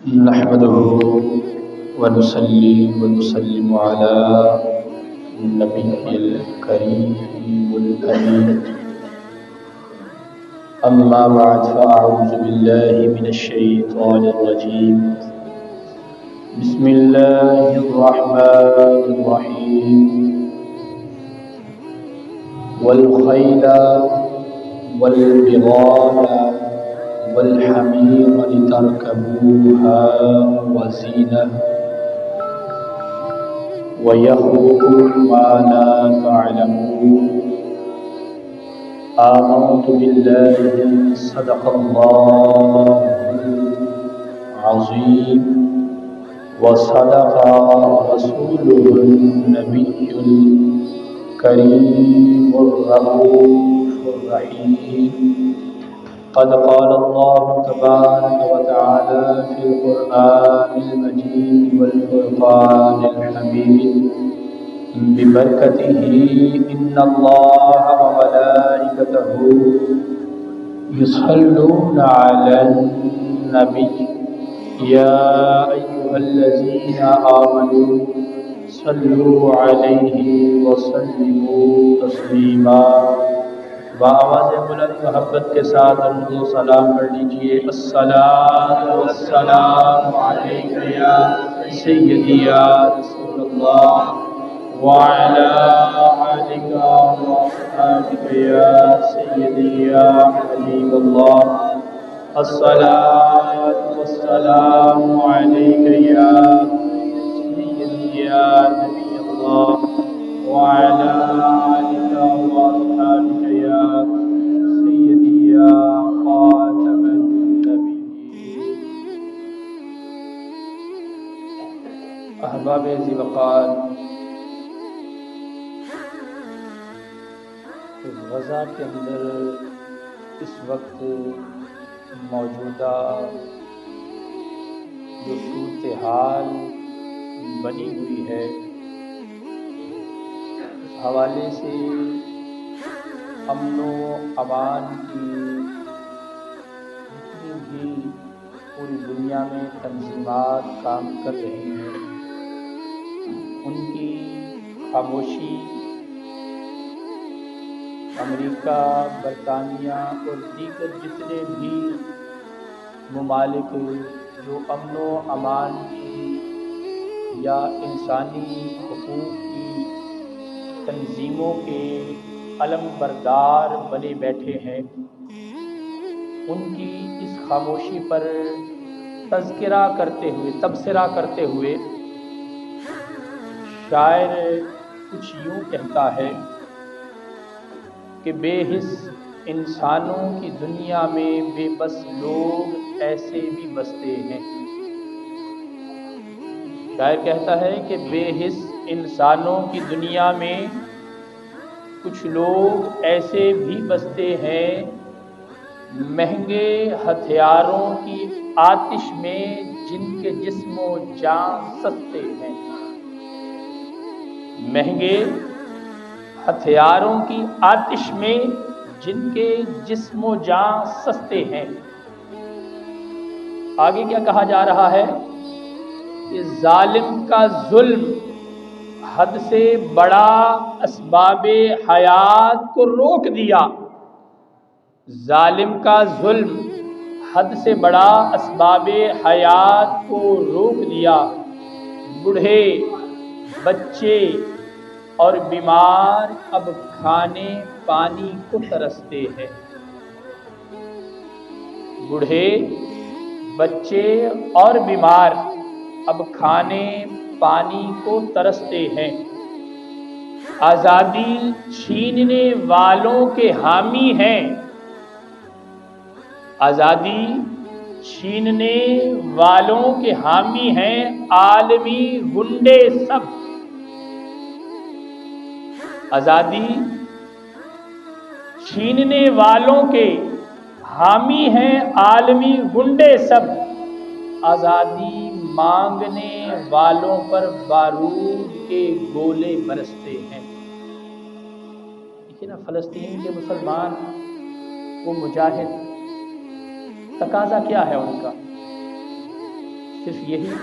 نحمده ونصلي ونسلم على النبي الكريم الأمين. أما بعد فأعوذ بالله من الشيطان الرجيم. بسم الله الرحمن الرحيم. والخيل والبغال والحمير لتركبوها وزينة ويخلق ما لا تعلمون. آمنت بالله صدق الله العظيم وصدق رسوله النبي الكريم الرؤوف الرحيم. قد قال الله تبارك وتعالى في القرآن المجيد والفرقان الحميد ببركته إن الله وملائكته يصلون على النبي يا أيها الذين آمنوا صلوا عليه وسلموا تسلیما. بآواز بلند محبت کے ساتھ درود و سلام پڑھ لیجیے. الصلاۃ والسلام علیک یا سیدی یا رسول اللہ وعلی آلک واصحابک یا سیدی یا حبیب اللہ. الصلاۃ والسلام علیک یا سیدی یا نبی اللہ وعلى آلك وأصحابك يا سيدي يا خاتم النبيين. احباب ذی وقار، غزہ کے اندر اس وقت موجودہ جو صورتحال بنی ہوئی ہے، حوالے سے امن و امان کی جتنی بھی پوری دنیا میں تنظیمات کام کر رہی ہیں، ان کی خاموشی امریکہ، برطانیہ اور دیگر جتنے بھی ممالک جو امن و امان کی یا انسانی حقوق کی تنظیموں کے علم بردار بنے بیٹھے ہیں، ان کی اس خاموشی پر تبصرہ کرتے ہوئے شاعر کچھ یوں کہتا ہے کہ بے حس انسانوں کی دنیا میں بے بس لوگ ایسے بھی بستے ہیں. شاعر کہتا ہے کہ بے حس انسانوں کی دنیا میں کچھ لوگ ایسے بھی بستے ہیں، مہنگے ہتھیاروں کی آتش میں جن کے جسم و جان سستے ہیں. مہنگے ہتھیاروں کی آتش میں جن کے جسم و جان سستے ہیں. آگے کیا کہا جا رہا ہے کہ ظالم کا ظلم حد سے بڑا اسباب حیات کو روک دیا. ظالم کا ظلم حد سے بڑا اسباب حیات کو روک دیا. بوڑھے، بچے اور بیمار اب کھانے پانی کو ترستے ہیں. بوڑھے، بچے اور بیمار اب کھانے پانی کو ترستے ہیں. آزادی چھیننے والوں کے حامی ہیں. آزادی چھیننے والوں کے حامی ہیں عالمی گنڈے سب. آزادی چھیننے والوں کے حامی ہیں عالمی گنڈے سب. آزادی مانگنے والوں پر بارود کے گولے برستے ہیں. دیکھیے نا، فلسطین کے مسلمان وہ مجاہد، تقاضا کیا ہے ان کا؟ صرف یہی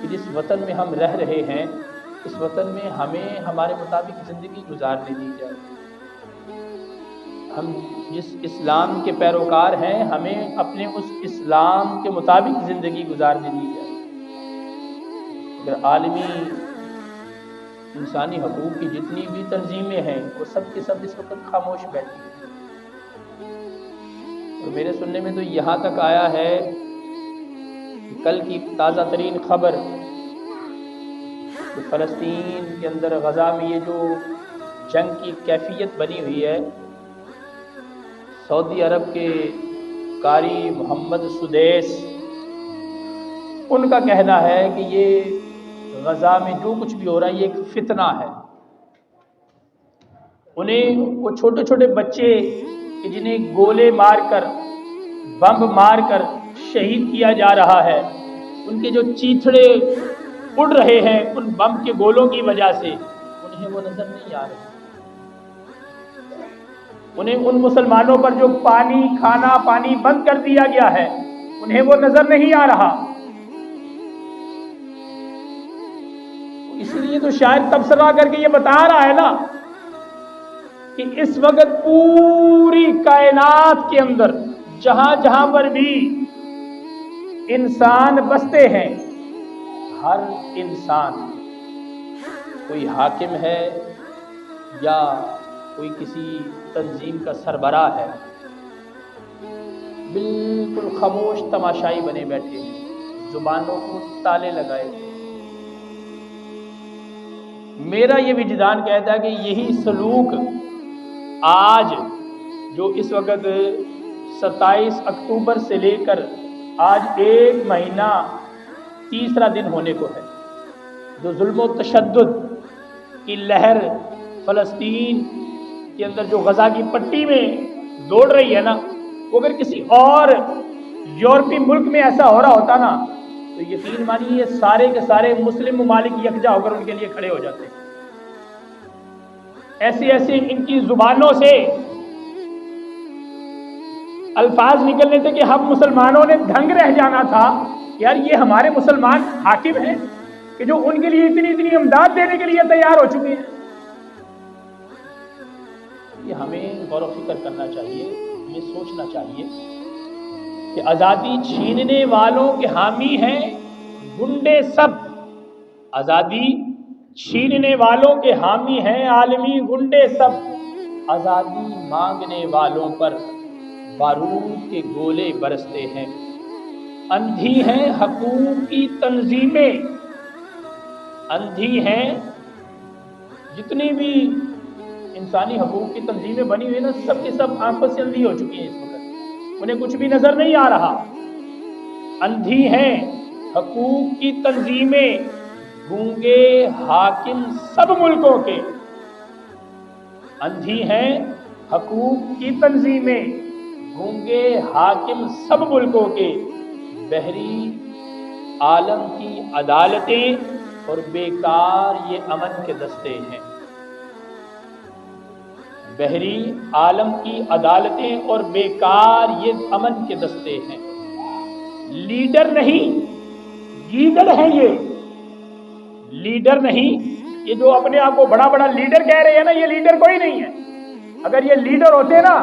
کہ جس وطن میں ہم رہ رہے ہیں اس وطن میں ہمیں ہمارے مطابق زندگی گزارنے دی جائے. ہم جس اسلام کے پیروکار ہیں ہمیں اپنے اس اسلام کے مطابق زندگی گزارنے دی جائے. اگر عالمی انسانی حقوق کی جتنی بھی تنظیمیں ہیں وہ سب کے سب اس وقت خاموش بیٹھی ہیں. اور میرے سننے میں تو یہاں تک آیا ہے کہ کل کی تازہ ترین خبر کہ فلسطین کے اندر غزہ میں یہ جو جنگ کی کیفیت بنی ہوئی ہے، سعودی عرب کے قاری محمد سدیس ان کا کہنا ہے کہ یہ غزہ میں جو کچھ بھی ہو رہا ہے یہ ایک فتنہ ہے. انہیں وہ چھوٹے چھوٹے بچے کہ جنہیں گولے مار کر بم مار کر شہید کیا جا رہا ہے، ان کے جو چیتھڑے اڑ رہے ہیں ان بم کے گولوں کی وجہ سے، انہیں وہ نظر نہیں آ رہے. انہیں ان مسلمانوں پر جو کھانا پانی بند کر دیا گیا ہے انہیں وہ نظر نہیں آ رہا. اس لیے تو شاید تبصرہ کر کے یہ بتا رہا ہے نا کہ اس وقت پوری کائنات کے اندر جہاں جہاں پر بھی انسان بستے ہیں، ہر انسان کوئی حاکم ہے یا کوئی کسی تنظیم کا سربراہ ہے، بالکل خاموش تماشائی بنے بیٹھے ہیں، زبانوں کو تالے لگائے تھے. میرا یہ وجدان کہتا ہے کہ یہی سلوک آج جو اس وقت 27 اکتوبر سے لے کر آج 1 مہینہ تیسرا دن ہونے کو ہے، جو ظلم و تشدد کی لہر فلسطین کے اندر جو غزہ کی پٹی میں دوڑ رہی ہے نا، وہ اگر کسی اور یورپی ملک میں ایسا ہو رہا ہوتا نا تو یقین مانیے یہ سارے کے سارے مسلم ممالک یکجا ہو کر ان کے لیے کھڑے ہو جاتے. ایسے ایسے ان کی زبانوں سے الفاظ نکلنے تھے کہ ہم مسلمانوں نے دھنگ رہ جانا تھا. یار یہ ہمارے مسلمان حاکم ہیں کہ جو ان کے لیے اتنی امداد دینے کے لیے تیار ہو چکے ہیں. یہ ہمیں غور و فکر کرنا چاہیے، یہ سوچنا چاہیے کہ آزادی چھیننے والوں کے حامی ہیں گنڈے سب. آزادی چھیننے والوں کے حامی ہیں عالمی گنڈے سب. آزادی مانگنے والوں پر بارود کے گولے برستے ہیں. اندھی ہیں حقوق کی تنظیمیں، اندھی ہیں جتنی بھی انسانی حقوق کی تنظیمیں بنی ہوئی نا، سب کے سب آنکھوں سے اندھی ہو چکی ہیں. اس وقت انہیں کچھ بھی نظر نہیں آ رہا. اندھی ہیں حقوق کی تنظیمیں، گونگے حاکم سب ملکوں کے. اندھی ہیں حقوق کی تنظیمیں، گونگے حاکم سب ملکوں کے. بحری عالم کی عدالتیں اور بیکار یہ امن کے دستے ہیں. بحری عالم کی عدالتیں اور بیکار یہ امن کے دستے ہیں. لیڈر نہیں گیدڑ ہیں یہ، لیڈر نہیں. یہ جو اپنے آپ کو بڑا بڑا لیڈر کہہ رہے ہیں نا، یہ لیڈر کوئی نہیں ہے. اگر یہ لیڈر ہوتے نا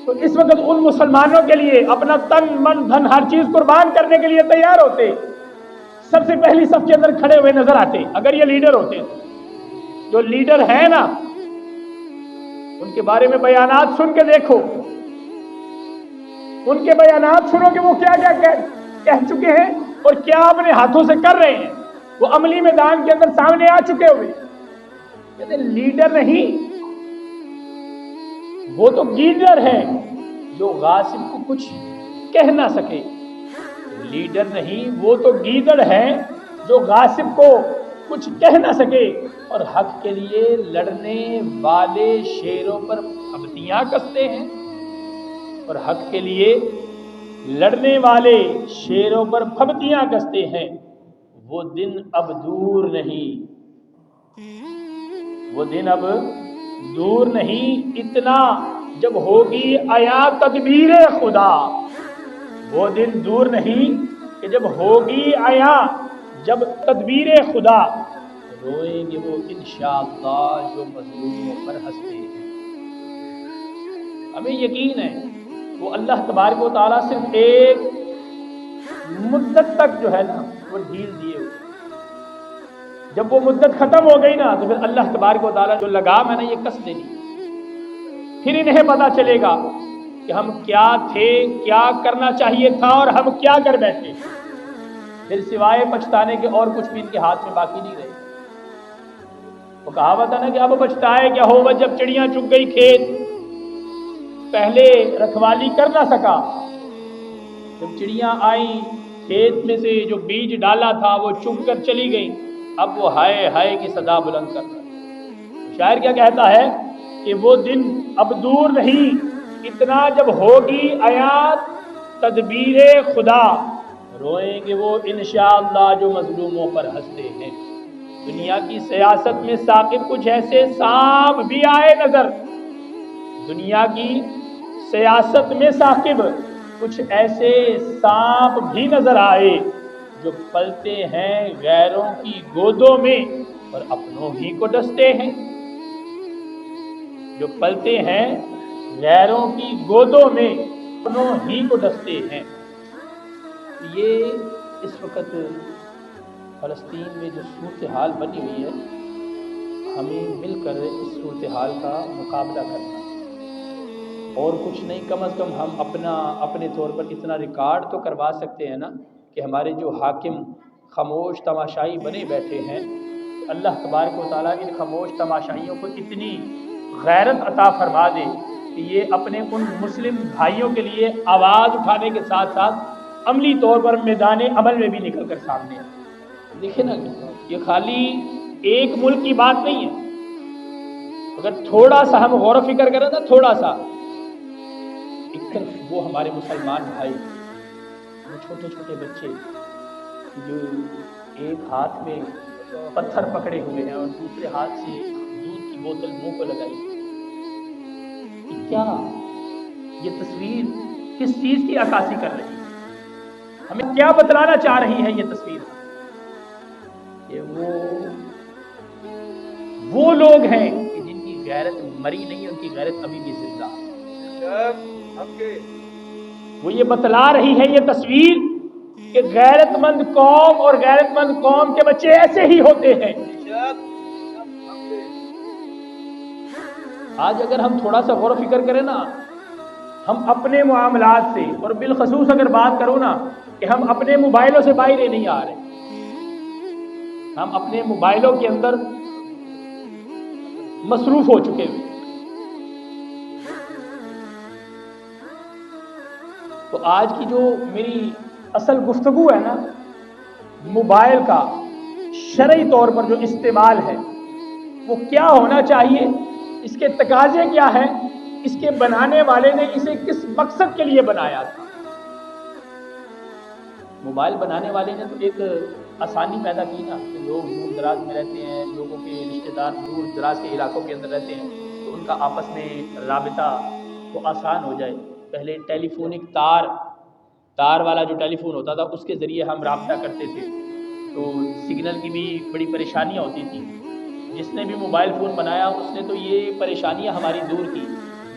تو اس وقت ان مسلمانوں کے لیے اپنا تن من دھن ہر چیز قربان کرنے کے لیے تیار ہوتے، سب سے پہلی صف کے اندر کھڑے ہوئے نظر آتے اگر یہ لیڈر ہوتے. جو لیڈر ہیں نا ان کے بارے میں بیانات سن کے دیکھو، ان کے بیانات سنو کہ وہ کیا کیا کہہ چکے ہیں اور کیا اپنے ہاتھوں سے کر رہے ہیں. وہ عملی میدان کے اندر سامنے آ چکے ہوئے. کہتے لیڈر نہیں، وہ تو گیدڑ ہے جو غاصب کو کچھ کہہ نہ سکے. لیڈر نہیں، وہ تو گیدڑ ہے جو غاصب کو کچھ کہہ نہ سکے. اور حق کے لیے لڑنے والے شیروں پر پھبتیاں کستے ہیں. اور حق کے لیے لڑنے والے شیروں پر پھبتیاں کستے ہیں. وہ دن اب دور نہیں، وہ دن اب دور نہیں اتنا جب ہوگی آیا تدبیر خدا. وہ دن دور نہیں کہ جب ہوگی عیاں، جب تدبیر خدا، روئیں گے وہ انشاءاللہ جو مظلوموں پر ہنستے ہیں۔ ہمیں یقین ہے وہ اللہ تبارک و تعالیٰ صرف ایک مدت تک جو ہے نا وہ ڈھیل دیے ہوئے، جب وہ مدت ختم ہو گئی نا تو پھر اللہ تبارک و تعالیٰ جو لگام ہے نا یہ کس دینی، پھر انہیں پتا چلے گا کہ ہم کیا تھے، کیا کرنا چاہیے تھا اور ہم کیا کر بیٹھے، پھر سوائے پچھتانے کے اور کچھ بھی ان کے ہاتھ میں باقی نہیں رہے۔ وہ کہاوت ہے نا کہ اب پچھتائے کیا ہو جب چڑیاں چگ گئی کھیت، پہلے رکھوالی کر نہ سکا، جب چڑیاں آئیں کھیت میں سے جو بیج ڈالا تھا وہ چگ کر چلی گئی، اب وہ ہائے ہائے کی صدا بلند کر رہا ہے۔ شاعر کیا کہتا ہے کہ وہ دن اب دور نہیں، اتنا جب ہوگی عیاں تدبیر خدا، روئیں گے وہ انشاءاللہ جو مظلوموں پر ہنستے ہیں۔ دنیا کی سیاست میں ثاقب کچھ ایسے سانپ بھی آئے نظر، دنیا کی سیاست میں ثاقب کچھ ایسے سانپ بھی نظر آئے جو پلتے ہیں غیروں کی گودوں میں اور اپنوں ہی کو ڈستے ہیں، جو پلتے ہیں غیروں کی گودوں میں اپنوں ہی کو ڈستے ہیں۔ یہ اس وقت فلسطین میں جو صورتحال بنی ہوئی ہے، ہمیں مل کر اس صورتحال کا مقابلہ کرنا، اور کچھ نہیں، کم از کم ہم اپنے طور پر اتنا ریکارڈ تو کروا سکتے ہیں نا کہ ہمارے جو حاکم خاموش تماشائی بنے بیٹھے ہیں، اللہ تبارک و تعالیٰ ان خاموش تماشائیوں کو اتنی غیرت عطا فرما دے کہ یہ اپنے ان مسلم بھائیوں کے لیے آواز اٹھانے کے ساتھ ساتھ عملی طور پر میدان عمل میں بھی نکل کر سامنے آئے۔ دیکھیں نا، یہ خالی ایک ملک کی بات نہیں ہے، اگر تھوڑا سا ہم غور و فکر کریں نا، تھوڑا سا، ایک طرف وہ ہمارے مسلمان بھائی، وہ چھوٹے چھوٹے بچے جو ایک ہاتھ میں پتھر پکڑے ہوئے ہیں اور دوسرے ہاتھ سے دودھ کی بوتل منہ کو لگائی، کیا یہ تصویر کس چیز کی عکاسی کر رہی ہے؟ ہمیں کیا بتلانا چاہ رہی ہے یہ تصویر؟ کہ وہ لوگ ہیں کہ جن کی غیرت مری نہیں، ان کی غیرت ابھی بھی زندہ ہے۔ وہ یہ بتلا رہی ہے یہ تصویر کہ غیرت مند قوم اور غیرت مند قوم کے بچے ایسے ہی ہوتے ہیں۔ آج اگر ہم تھوڑا سا غور و فکر کریں نا، ہم اپنے معاملات سے، اور بالخصوص اگر بات کرو نا کہ ہم اپنے موبائلوں سے باہر نہیں آ رہے، ہم اپنے موبائلوں کے اندر مصروف ہو چکے ہوئے، تو آج کی جو میری اصل گفتگو ہے نا، موبائل کا شرعی طور پر جو استعمال ہے وہ کیا ہونا چاہیے، اس کے تقاضے کیا ہیں، اس کے بنانے والے نے اسے کس مقصد کے لیے بنایا تھا۔ موبائل بنانے والے نے تو ایک آسانی پیدا کی نا کہ لوگ دور دراز میں رہتے ہیں، لوگوں کے رشتہ دار دور دراز کے علاقوں کے اندر رہتے ہیں، تو ان کا آپس میں رابطہ تو آسان ہو جائے۔ پہلے ٹیلی فونک تار والا جو ٹیلی فون ہوتا تھا، اس کے ذریعے ہم رابطہ کرتے تھے، تو سگنل کی بھی بڑی پریشانیاں ہوتی تھیں۔ جس نے بھی موبائل فون بنایا اس نے تو یہ پریشانیاں ہماری دور کی،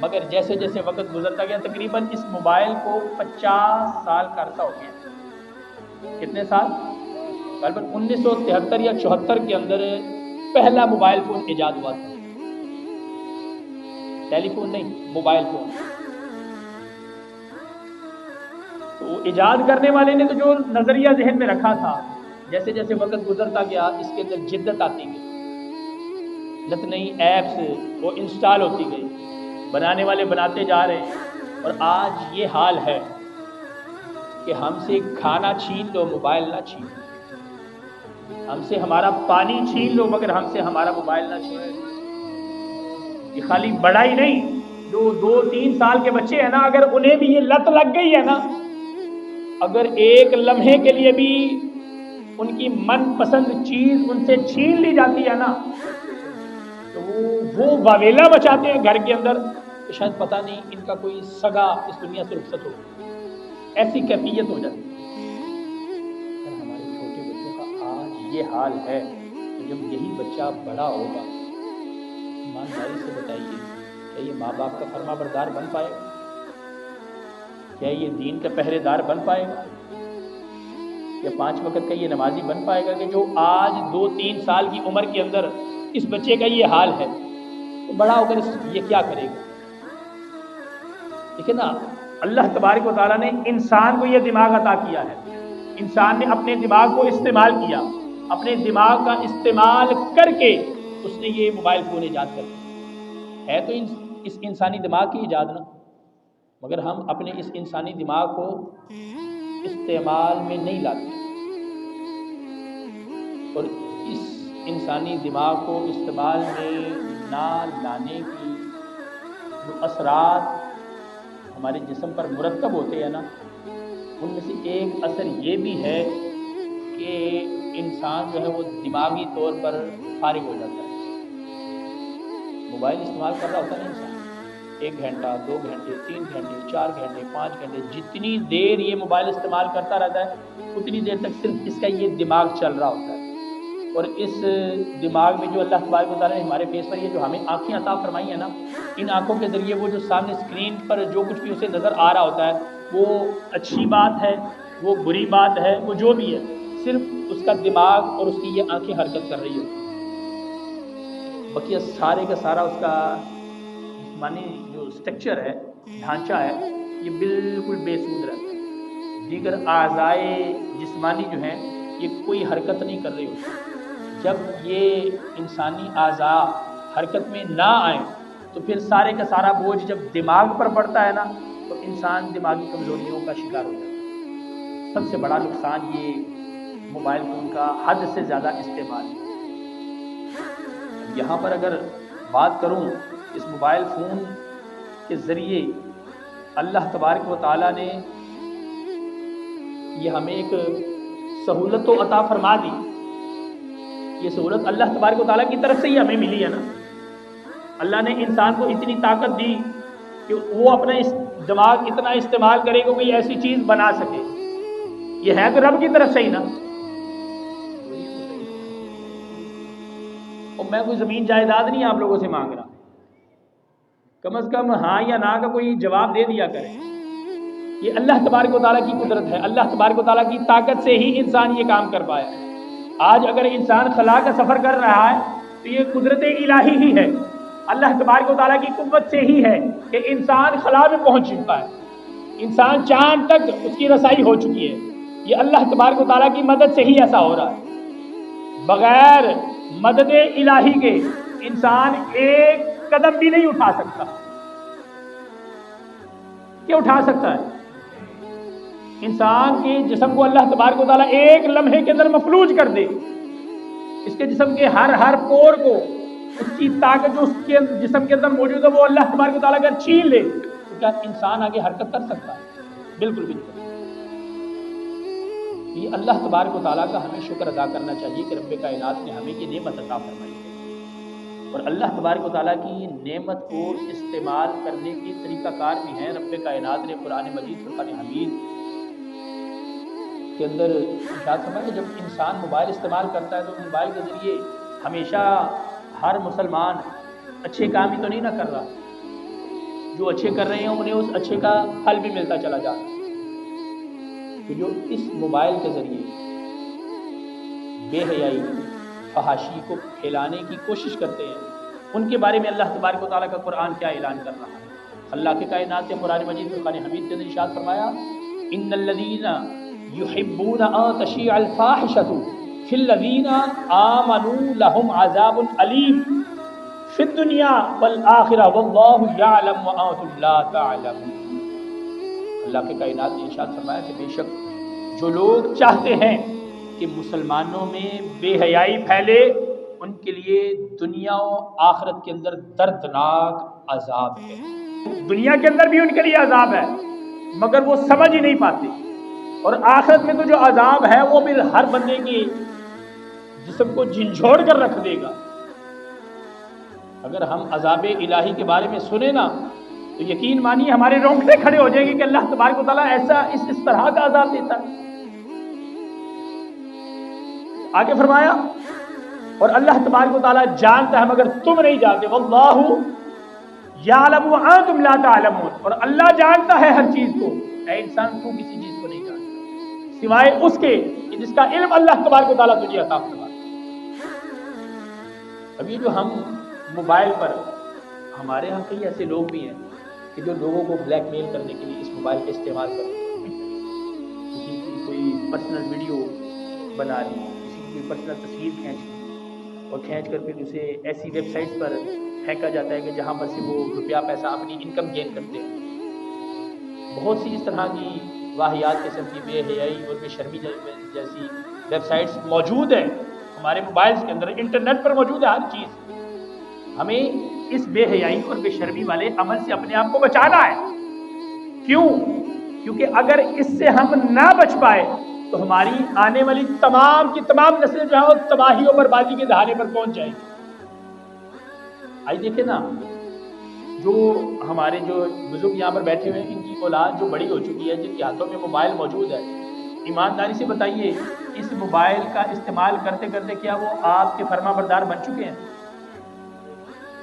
مگر جیسے جیسے وقت گزرتا گیا، تقریباً اس موبائل کو 50 سال کا عرصہ ہو گیا۔ کتنے سال؟ غالباً 1973 یا 74 کے اندر پہلا موبائل فون ایجاد ہوا تھا، ٹیلی فون نہیں، موبائل فون۔ تو ایجاد کرنے والے نے تو جو نظریہ ذہن میں رکھا تھا، جیسے جیسے وقت گزرتا گیا اس کے اندر جدت آتی گئی، نت نئی ایپس وہ انسٹال ہوتی گئی، بنانے والے بناتے جا رہے ہیں، اور آج یہ حال ہے کہ ہم سے کھانا چھین لو، موبائل نہ چھین لو، ہم سے ہمارا پانی چھین لو، مگر ہم سے ہمارا موبائل نہ چھین لو۔ یہ خالی بڑا ہی نہیں، جو 2-3 سال کے بچے ہیں نا، اگر انہیں بھی یہ لت لگ گئی ہے نا، اگر ایک لمحے کے لیے بھی ان کی من پسند چیز ان سے چھین لی جاتی ہے نا، تو وہ واویلا مچاتے ہیں گھر کے اندر کہ شاید پتہ نہیں ان کا کوئی سگا اس دنیا سے رخصت ہو، ایسی کیفیت ہو جاتی ہے۔ یہ حال ہے تو جب یہی بچہ بڑا ہوگا، ایمانداری سے بتائیے کیا یہ ماں باپ کا فرما بردار بن پائے گا؟ کیا یہ دین کا پہرے دار بن پائے گا؟ یا 5 وقت کا یہ نمازی بن پائے گا کہ جو آج 2-3 سال کی عمر کے اندر اس بچے کا یہ حال ہے تو بڑا ہو کر یہ کیا کرے گا؟ دیکھیں نا، اللہ تبارک و تعالیٰ نے انسان کو یہ دماغ عطا کیا ہے، انسان نے اپنے دماغ کو استعمال کیا، اپنے دماغ کا استعمال کر کے اس نے یہ موبائل فون ایجاد کر دیا ہے۔ تو اس انسانی دماغ کی ایجاد نا، مگر ہم اپنے اس انسانی دماغ کو استعمال میں نہیں لاتے، اور اس انسانی دماغ کو استعمال میں نہ لانے کی جو اثرات ہمارے جسم پر مرتب ہوتے ہیں نا، ان میں سے ایک اثر یہ بھی ہے کہ انسان جو ہے وہ دماغی طور پر فارغ ہو جاتا ہے۔ موبائل استعمال کر رہا ہوتا ہے نا انسان، 1 گھنٹہ 2 گھنٹے 3 گھنٹے 4 گھنٹے 5 گھنٹے، جتنی دیر یہ موبائل استعمال کرتا رہتا ہے اتنی دیر تک صرف اس کا یہ دماغ چل رہا ہوتا ہے۔ اور اس دماغ میں جو اللہ تبارک و تعالیٰ نے ہمارے فیس پر یہ جو ہمیں آنکھیں عطا فرمائی ہیں نا، ان آنکھوں کے ذریعے وہ جو سامنے اسکرین پر جو کچھ بھی اسے نظر آ رہا ہوتا ہے وہ اچھی بات ہے، وہ بری بات ہے، وہ جو بھی ہے، صرف اس کا دماغ اور اس کی یہ آنکھیں حرکت کر رہی ہوتی ہیں، بقیہ سارے کا سارا اس کا جسمانی جو سٹرکچر ہے، ڈھانچہ ہے، یہ بالکل بے سود رہتا ہے۔ دیگر اعضائے جسمانی جو ہیں یہ کوئی حرکت نہیں کر رہی ہوتی۔ جب یہ انسانی اعضاء حرکت میں نہ آئیں تو پھر سارے کا سارا بوجھ جب دماغ پر پڑتا ہے نا تو انسان دماغی کمزوریوں کا شکار ہو جاتا ہے۔ سب سے بڑا نقصان یہ موبائل فون کا حد سے زیادہ استعمال ہے۔ یہاں پر اگر بات کروں اس موبائل فون کے ذریعے اللہ تبارک و تعالیٰ نے یہ ہمیں ایک سہولت تو عطا فرما دی، یہ سہولت اللہ تبارک و تعالیٰ کی طرف سے ہی ہمیں ملی ہے نا۔ اللہ نے انسان کو اتنی طاقت دی کہ وہ اپنا اس دماغ اتنا استعمال کرے کہ کوئی ایسی چیز بنا سکے، یہ ہے تو رب کی طرف سے ہی نا۔ اور میں کوئی زمین جائیداد نہیں آپ لوگوں سے مانگ رہا، کم از کم ہاں یا نہ کا کوئی جواب دے دیا کریں۔ یہ اللہ تبارک و تعالیٰ کی قدرت ہے، اللہ تبارک و تعالیٰ کی طاقت سے ہی انسان یہ کام کر پایا۔ آج اگر انسان خلا کا سفر کر رہا ہے تو یہ قدرت الہی ہی ہے، اللہ تبارک و تعالیٰ کی قوت سے ہی ہے کہ انسان خلا میں پہنچ چکا ہے، انسان چاند تک اس کی رسائی ہو چکی ہے۔ یہ اللہ تبارک و تعالیٰ کی مدد سے ہی ایسا ہو رہا ہے، بغیر مدد الہی کے انسان ایک قدم بھی نہیں اٹھا سکتا۔ کیا اٹھا سکتا ہے؟ انسان کے جسم کو اللہ تبارک و تعالیٰ ایک لمحے کے اندر مفلوج کر دے، اس کے جسم کے ہر پور کو، اس کی طاقت جو اس کے جسم کے اندر موجود ہے وہ اللہ تبارک و تعالیٰ اگر چھین لے تو کیا انسان آگے حرکت کر سکتا ہے؟ بالکل بھی نہیں۔ یہ اللہ تبارک و تعالیٰ کا ہمیں شکر ادا کرنا چاہیے کہ رب کائنات نے ہمیں یہ نعمت عطا فرمائی ہے، اور اللہ تبارک و تعالیٰ کی نعمت کو استعمال کرنے کے طریقہ کار بھی ہیں۔ رب کائنات نے قرآن مجید فرقان حمید کے اندر ارشاد فرمایا کہ جب انسان موبائل استعمال کرتا ہے تو موبائل کے ذریعے ہمیشہ ہر مسلمان اچھے کام ہی تو نہیں نہ کر رہا، جو اچھے کر رہے ہیں انہیں اس اچھے کا پھل بھی ملتا چلا جاتا ہے۔ تو جو اس موبائل کے ذریعے بے حیائی فحاشی کو پھیلانے کی کوشش کرتے ہیں ان کے بارے میں اللہ تبارک و تعالیٰ کا قرآن کیا اعلان کر رہا ہے؟ اللہ کے کائنات نے قرآن مجید فرقان حمید کے اندر ارشاد فرمایا ان الذین یحبون ان تشیع الفاحشۃ فی الذین آمنوا لهم عذاب علیم فی الدنیا والآخرہ واللہ یعلم وانتم لا تعلمون۔ اللہ کے کائنات نے ارشاد فرمایا کہ بے شک جو لوگ چاہتے ہیں کہ مسلمانوں میں بے حیائی پھیلے ان کے لیے دنیا و آخرت کے اندر دردناک عذاب ہے۔ دنیا کے اندر بھی ان کے لیے عذاب ہے مگر وہ سمجھ ہی نہیں پاتے، اور آخرت میں تو جو عذاب ہے وہ پھر ہر بندے کی جسم کو جھنجھوڑ کر رکھ دے گا۔ اگر ہم عذاب الہی کے بارے میں سنیں نا تو یقین مانیے ہمارے رونگٹے کھڑے ہو جائیں گے کہ اللہ تبارک و تعالیٰ ایسا اس طرح کا عذاب دیتا ہے۔ آگے فرمایا اور اللہ تبارک و تعالیٰ جانتا ہے مگر تم نہیں جانتے، واللہ یعلم وانتم لا تعلمون، اور اللہ جانتا ہے ہر چیز کو، اے انسان تو کسی چیز کو نہیں جانتا سوائے اس کے جس کا علم اللہ تبارک و تعالیٰ تجھے عطا فرماتا ہے۔ اب یہ جو ہم موبائل پر، ہمارے ہاں کئی ایسے لوگ بھی ہیں کہ جو لوگوں کو بلیک میل کرنے کے لیے اس موبائل کا استعمال کرتے ہیں، کسی کی کوئی پرسنل ویڈیو بنا لی، کسی کی کوئی پرسنل تصویر کھینچ لی اور کھینچ کر پھر اسے ایسی ویب سائٹس پر پھینکا جاتا ہے کہ جہاں پر سے وہ روپیہ پیسہ اپنی انکم گین کرتے ہیں۔ بہت سی اس طرح کی واہیات قسم کی بے حیائی اور بے شرمی جیسی ویب سائٹس موجود ہیں ہمارے موبائلز کے اندر، انٹرنیٹ پر موجود ہے ہر چیز۔ ہمیں اس بے حیائی اور بے شرمی والے عمل سے اپنے آپ کو بچانا ہے۔ کیوں؟ کیونکہ اگر اس سے ہم نہ بچ پائے تو ہماری آنے والی تمام کی تمام نسلیں جو ہیں وہ تباہی اور بربادی کے دہانے پر پہنچ جائیں گی۔ آئی دیکھیں نا، جو ہمارے جو بزرگ یہاں پر بیٹھے ہوئے ہیں، ان کی اولاد جو بڑی ہو چکی ہے، جن کے ہاتھوں میں موبائل موجود ہے، ایمانداری سے بتائیے اس موبائل کا استعمال کرتے کرتے کیا وہ آپ کے فرما بردار بن چکے ہیں؟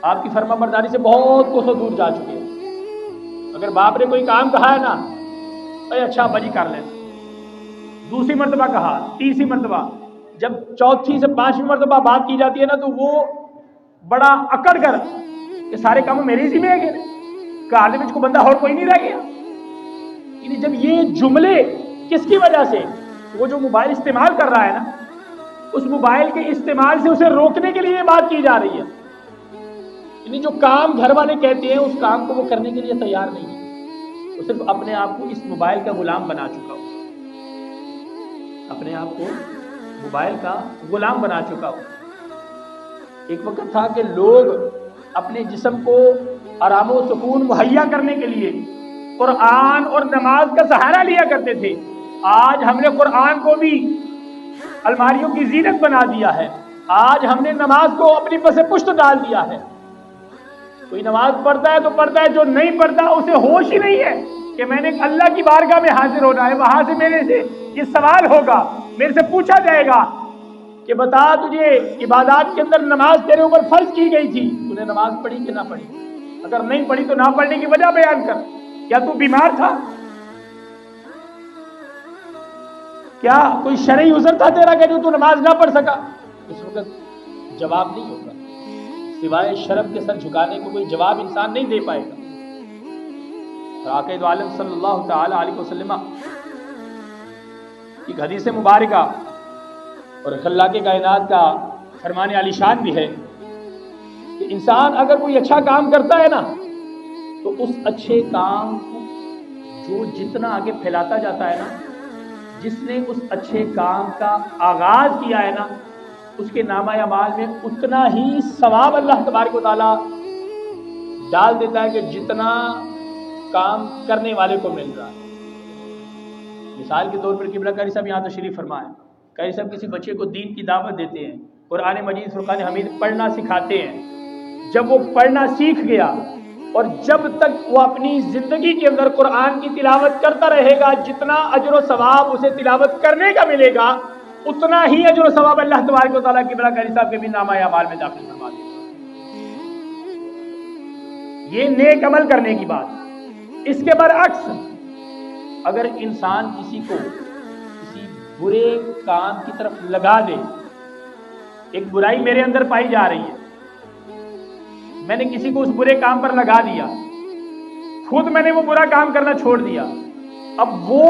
آپ کی فرما برداری سے بہت کوسوں دور جا چکے ہیں۔ اگر باپ نے کوئی کام کہا ہے نا، اے اچھا ابا جی کر لیں، دوسری مرتبہ کہا، تیسری مرتبہ، جب چوتھی سے پانچویں مرتبہ بات کی جاتی ہے نا تو وہ بڑا اکڑ کر کہ سارے کام میرے ذمہ ہے گئے، گھر میں کو بندہ اور کوئی نہیں رہ گیا۔ یعنی جب یہ جملے کس کی وجہ سے، وہ جو موبائل استعمال کر رہا ہے نا، اس موبائل کے استعمال سے اسے روکنے کے لیے یہ بات کی جا رہی ہے۔ یعنی جو کام گھر والے کہتے ہیں اس کام کو وہ کرنے کے لیے تیار نہیں ہے، وہ صرف اپنے آپ کو اس موبائل کا غلام بنا چکا ہو، اپنے آپ کو موبائل کا غلام بنا چکا ہو۔ ایک وقت تھا کہ لوگ اپنے جسم کو آرام و سکون مہیا کرنے کے لیے قرآن اور نماز کا سہارا لیا کرتے تھے۔ آج ہم نے قرآن کو بھی الماریوں کی زینت بنا دیا ہے، آج ہم نے نماز کو اپنی پس پشت ڈال دیا ہے۔ کوئی نماز پڑھتا ہے تو پڑھتا ہے، جو نہیں پڑھتا اسے ہوش ہی نہیں ہے کہ میں نے اللہ کی بارگاہ میں حاضر ہونا ہے، وہاں سے میرے سے یہ سوال ہوگا، میرے سے پوچھا جائے گا کہ بتا تجھے عبادات کے اندر نماز تیرے اوپر فرض کی گئی تھی، تو نے نماز پڑھی کہ نہ پڑھی؟ اگر نہیں پڑھی تو نہ پڑھنے کی وجہ بیان کر۔ کیا تو بیمار تھا؟ کیا کوئی شرعی عذر تھا تیرا کہ جو تو نماز نہ پڑھ سکا؟ اس وقت جواب نہیں ہوگا، سوائے شرم کے سر جھکانے کو کوئی جواب انسان نہیں دے پائے گا۔ اور آقا دو عالم صلی اللہ تعالی علیہ وسلم ایک حدیث مبارکہ اور اللہ کے کائنات کا فرمان علی شان بھی ہے کہ انسان اگر کوئی اچھا کام کرتا ہے نا تو اس اچھے کام کو جو جتنا آگے پھیلاتا جاتا ہے نا، جس نے اس اچھے کام کا آغاز کیا ہے نا، اس کے نامہ اعمال میں اتنا ہی ثواب اللہ تبارک و تعالیٰ ڈال دیتا ہے کہ جتنا کام کرنے والے کو مل رہا ہے۔ مثال کے طور پر قبلہ قاری صاحب یہاں تشریف فرمائے، قاری صاحب کسی بچے کو دین کی دعوت دیتے ہیں، قرآن مجید فرقان حمید پڑھنا سکھاتے ہیں۔ جب وہ پڑھنا سیکھ گیا اور جب تک وہ اپنی زندگی کے اندر قرآن کی تلاوت کرتا رہے گا، جتنا اجر و ثواب اسے تلاوت کرنے کا ملے گا اتنا ہی اجر و ثواب اللہ تبارک و تعالیٰ قبلہ قاری صاحب کے بھی نامہ اعمال میں داخل فرما دے گا۔ یہ نیک عمل کرنے کی بات۔ اس کے برعکس اگر انسان کسی کو کسی برے کام کی طرف لگا دے، ایک برائی میرے اندر پائی جا رہی ہے، میں نے کسی کو اس برے کام پر لگا دیا، خود میں نے وہ برا کام کرنا چھوڑ دیا، اب وہ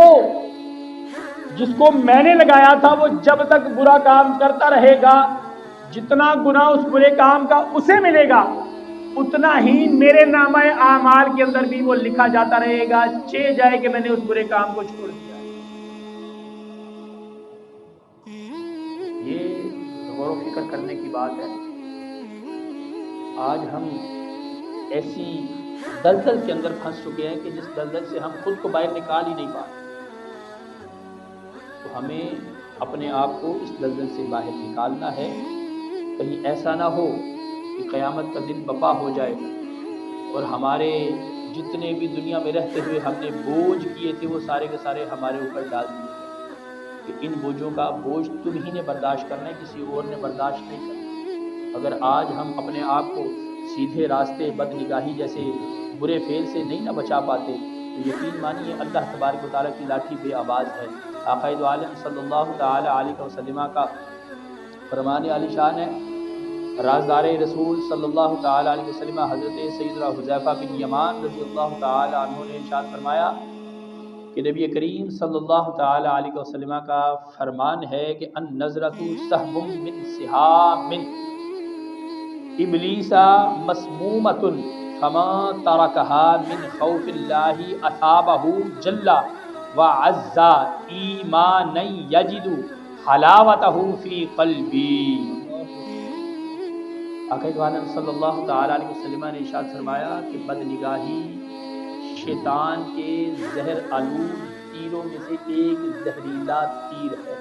جس کو میں نے لگایا تھا وہ جب تک برا کام کرتا رہے گا، جتنا گناہ اس برے کام کا اسے ملے گا اتنا ہی میرے نامہ اعمال کے اندر بھی وہ لکھا جاتا رہے گا، چہ جائے کہ میں نے اس برے کام کو چھوڑ دیا۔ یہ غور و فکر کرنے کی بات ہے۔ آج ہم ایسی دلدل کے اندر پھنس چکے ہیں کہ جس دلدل سے ہم خود کو باہر نکال ہی نہیں پاتے، تو ہمیں اپنے آپ کو اس دلدل سے باہر نکالنا ہے، کہیں ایسا نہ ہو کہ قیامت کا دن بپا ہو جائے اور ہمارے جتنے بھی دنیا میں رہتے ہوئے ہم نے بوجھ کیے تھے وہ سارے کے سارے ہمارے اوپر ڈال دیے گئے۔ کہ ان بوجھوں کا بوجھ تم ہی نے برداشت کرنا ہے، کسی اور نے برداشت نہیں کرنا۔ اگر آج ہم اپنے آپ کو سیدھے راستے بد نگاہی جیسے برے فعل سے نہیں نہ بچا پاتے تو یقین مانیے اللہ تبارک و تعالیٰ کی لاٹھی بے آواز ہے۔ آقا دو عالم صلی اللہ تعالی علیہ وسلم کا فرمان عالی شان ہے، رازدار رسول صلی اللہ تعالی علیہ وسلم حضرت سیدنا حذیفہ بن یمان رضی اللہ تعالی عنہ نے ارشاد فرمایا کہ نبی کریم صلی اللہ تعالی علیہ وسلم کا فرمان ہے کہ ان نظرۃ سہم من سہام ابلیس مسمومۃ فما ترکها من خوف اللہ اصابہ جل وعز ایمانا یجد حلاوتہ فی قلبی۔ آقا عالم صلی اللہ تعالی علیہ وسلم نے ارشاد فرمایا کہ بد نگاہی شیطان کے زہر آلود تیروں میں سے ایک زہریلا تیر ہے۔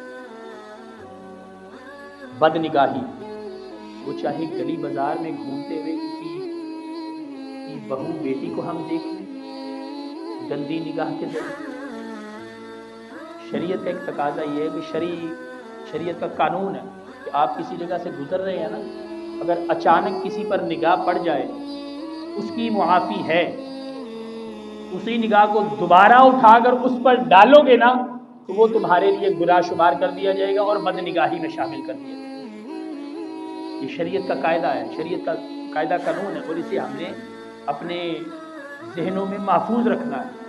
بد نگاہی، وہ چاہے گلی بازار میں گھومتے ہوئے کسی کی بہو بیٹی کو ہم دیکھ لیں گندی نگاہ کے ذریعے۔ شریعت کا ایک تقاضا یہ ہے کہ شریعت کا قانون ہے کہ آپ کسی جگہ سے گزر رہے ہیں نا، اگر اچانک کسی پر نگاہ پڑ جائے اس کی معافی ہے، اسی نگاہ کو دوبارہ اٹھا کر اس پر ڈالو گے نا تو وہ تمہارے لیے گناہ شمار کر دیا جائے گا اور بد نگاہی میں شامل کر دیا جائے گا۔ یہ شریعت کا قاعدہ ہے، شریعت کا قاعدہ قانون ہے، اور اسے ہم نے اپنے ذہنوں میں محفوظ رکھنا ہے۔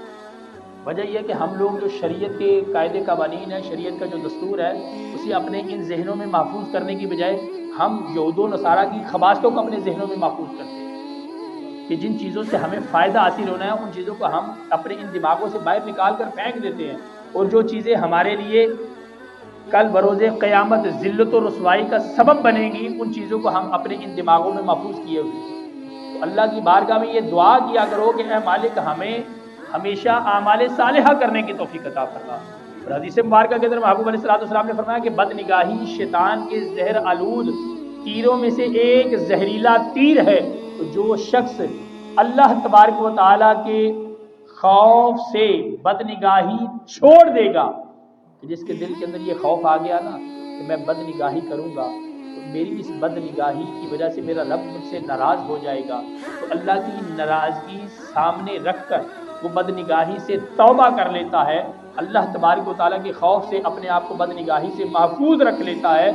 وجہ یہ ہے کہ ہم لوگ جو شریعت کے قاعدے قوانین ہیں، شریعت کا جو دستور ہے، اسے اپنے ان ذہنوں میں محفوظ کرنے کی بجائے ہم یہود و نصارہ کی خباثتوں کو اپنے ذہنوں میں محفوظ کرتے ہیں کہ جن چیزوں سے ہمیں فائدہ حاصل ہونا ہے ان چیزوں کو ہم اپنے ان دماغوں سے باہر نکال کر پھینک دیتے ہیں، اور جو چیزیں ہمارے لیے کل بروز قیامت ذلت و رسوائی کا سبب بنے گی ان چیزوں کو ہم اپنے ان دماغوں میں محفوظ کیے ہوئے ہیں۔ تو اللہ کی بارگاہ میں یہ دعا کیا کرو کہ اے مالک ہمیں ہمیشہ اعمال صالحہ کرنے کی توفیق عطا فرما۔ اور حدیث مبارکہ کے اندر محبوب علیہ السلام نے فرمایا کہ بد نگاہی شیطان کے زہر آلود تیروں میں سے ایک زہریلا تیر ہے، تو جو شخص اللہ تبارک و تعالیٰ کے خوف سے بد نگاہی چھوڑ دے گا، کہ جس کے دل کے اندر یہ خوف آ گیا نا کہ میں بد نگاہی کروں گا تو میری اس بد نگاہی کی وجہ سے میرا رب مجھ سے ناراض ہو جائے گا، تو اللہ کی ناراضگی سامنے رکھ کر وہ بد نگاہی سے توبہ کر لیتا ہے، اللہ تبارک و تعالیٰ کے خوف سے اپنے آپ کو بد نگاہی سے محفوظ رکھ لیتا ہے،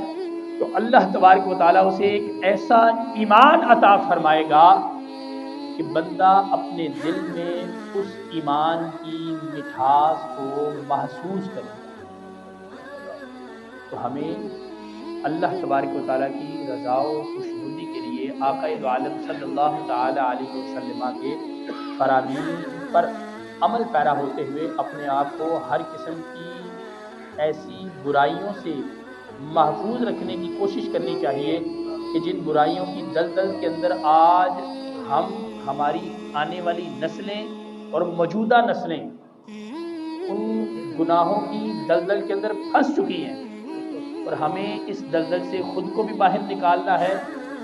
تو اللہ تبارک و تعالیٰ اسے ایک ایسا ایمان عطا فرمائے گا کہ بندہ اپنے دل میں اس ایمان کی مٹھاس کو محسوس کرے۔ تو ہمیں اللہ تبارک و تعالیٰ کی رضا و خوشنودی کے لیے آقا دو عالم صلی اللہ تعالی علیہ وسلم کے فرامین پر عمل پیرا ہوتے ہوئے اپنے آپ کو ہر قسم کی ایسی برائیوں سے محفوظ رکھنے کی کوشش کرنی چاہیے کہ جن برائیوں کی دلدل کے اندر آج ہم، ہماری آنے والی نسلیں اور موجودہ نسلیں ان گناہوں کی دلدل کے اندر پھنس چکی ہیں، اور ہمیں اس دلدل سے خود کو بھی باہر نکالنا ہے،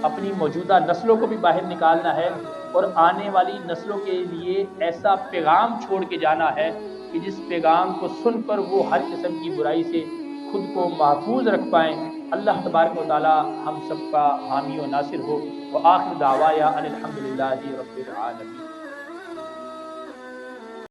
اپنی موجودہ نسلوں کو بھی باہر نکالنا ہے، اور آنے والی نسلوں کے لیے ایسا پیغام چھوڑ کے جانا ہے کہ جس پیغام کو سن کر وہ ہر قسم کی برائی سے خود کو محفوظ رکھ پائیں۔ اللہ تبارک و تعالی ہم سب کا حامی و ناصر ہو۔ وآخر دعوایا ان الحمدللہ رب العالمین۔